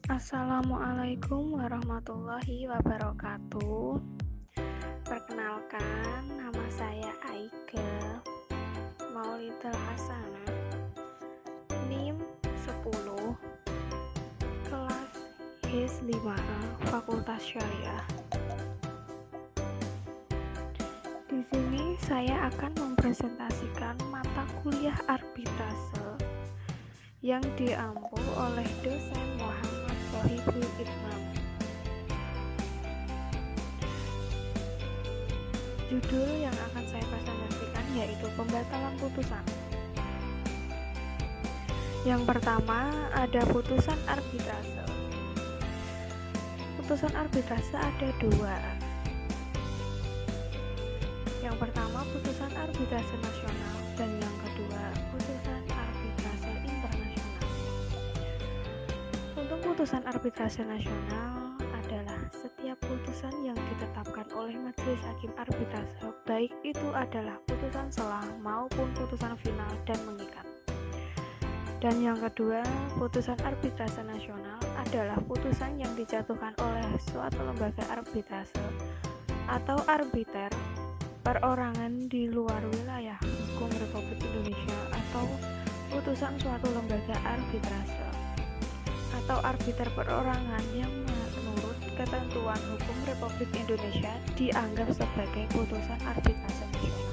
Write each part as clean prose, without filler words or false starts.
Assalamualaikum warahmatullahi wabarakatuh. Perkenalkan, nama saya Aiga Maulidal Hasanah, NIM 10, kelas HIS 5A, Fakultas Syariah. Di sini saya akan mempresentasikan mata kuliah arbitrase yang diampu oleh dosen Muhammad Sohibul Itmam. Judul yang akan saya presentasikan yaitu pembatalan putusan. Yang pertama ada putusan arbitrase. Putusan arbitrase ada dua. Yang pertama putusan arbitrase nasional dan yang kedua putusan arbitrase internasional. Untuk putusan arbitrase nasional adalah setiap putusan yang ditetapkan oleh Majelis Hakim Arbitrase, baik itu adalah putusan selah maupun putusan final dan mengikat. Dan yang kedua, putusan arbitrase nasional adalah putusan yang dijatuhkan oleh suatu lembaga arbitrase atau arbiter perorangan di luar wilayah hukum Republik Indonesia atau putusan suatu lembaga arbitrase atau arbiter perorangan yang menurut ketentuan hukum Republik Indonesia dianggap sebagai putusan arbitrase nasional.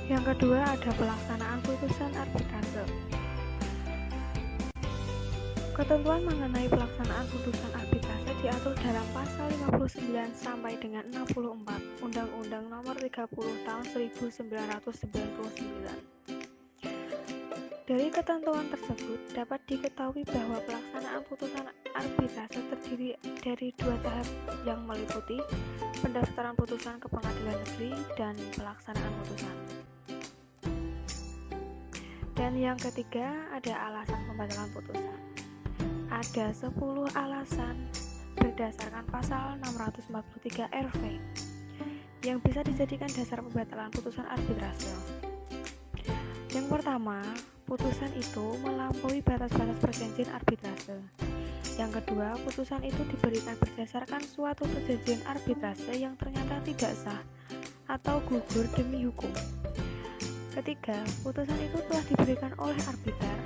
Yang kedua ada pelaksanaan putusan arbitrase. Ketentuan mengenai pelaksanaan putusan arbitrase diatur dalam pasal 59 sampai dengan 64 Undang-Undang Nomor 30 Tahun 1999. Dari ketentuan tersebut dapat diketahui bahwa pelaksanaan putusan arbitrase terdiri dari dua tahap yang meliputi pendaftaran putusan ke pengadilan negeri dan pelaksanaan putusan. Dan yang ketiga ada alasan pembatalan putusan. Ada 10 alasan berdasarkan pasal 643 RV yang bisa dijadikan dasar pembatalan putusan arbitrase. Yang pertama, putusan itu melampaui batas-batas perjanjian arbitrase. Yang kedua, putusan itu diberikan berdasarkan suatu perjanjian arbitrase yang ternyata tidak sah atau gugur demi hukum. Ketiga, putusan itu telah diberikan oleh arbiter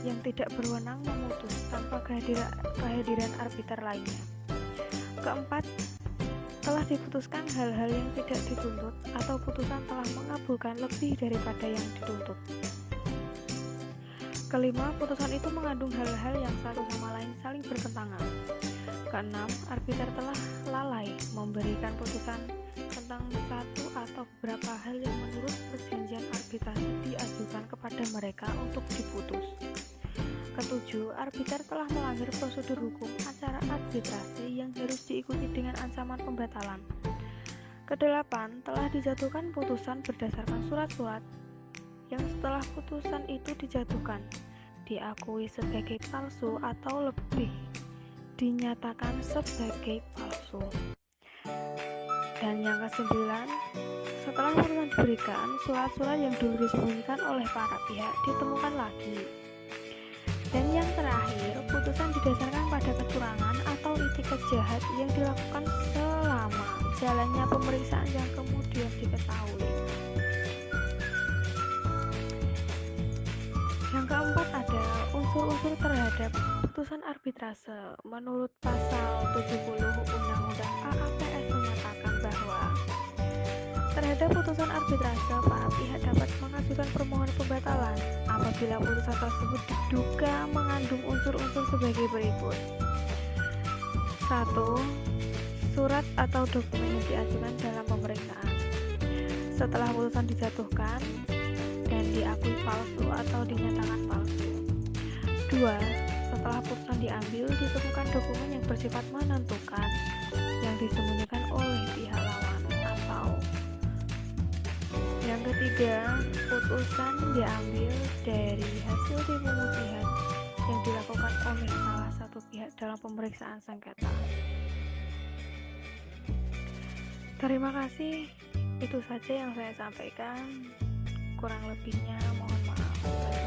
yang tidak berwenang memutus tanpa kehadiran arbiter lainnya. Keempat, telah diputuskan hal-hal yang tidak dituntut atau putusan telah mengabulkan lebih daripada yang dituntut. Kelima, putusan itu mengandung hal-hal yang satu sama lain saling bertentangan. Keenam, arbiter telah lalai memberikan putusan tentang satu atau beberapa hal yang menurut perjanjian arbitrase diajukan kepada mereka untuk diputus. Ketujuh, arbiter telah melanggar prosedur hukum acara arbitrase yang harus diikuti dengan ancaman pembatalan. Kedelapan, telah dijatuhkan putusan berdasarkan surat-surat yang setelah putusan itu dijatuhkan diakui sebagai palsu atau lebih dinyatakan sebagai palsu. Dan yang kesembilan, setelah putusan diberikan, surat-surat yang dulu disembunyikan oleh para pihak ditemukan lagi. Dan yang terakhir, putusan didasarkan pada kecurangan atau itikat jahat yang dilakukan selama jalannya pemeriksaan yang kemudian diketahui. Yang keempat ada unsur-unsur terhadap putusan arbitrase. Menurut pasal 70 Undang-Undang AAPS menyatakan bahwa terhadap putusan arbitrase para pihak dapat mengajukan permohonan pembatalan apabila putusan tersebut diduga mengandung unsur-unsur sebagai berikut. 1. Surat atau dokumen yang diajukan dalam pemeriksaan. Setelah putusan dijatuhkan dan diakui palsu atau dinyatakan palsu. 2. Setelah putusan diambil, ditemukan dokumen yang bersifat menentukan yang disembunyikan oleh pihak lawan atau yang ketiga, putusan diambil dari hasil pembuktian yang dilakukan oleh salah satu pihak dalam pemeriksaan sengketa. Terima kasih, itu saja yang saya sampaikan. Kurang lebihnya mohon maaf.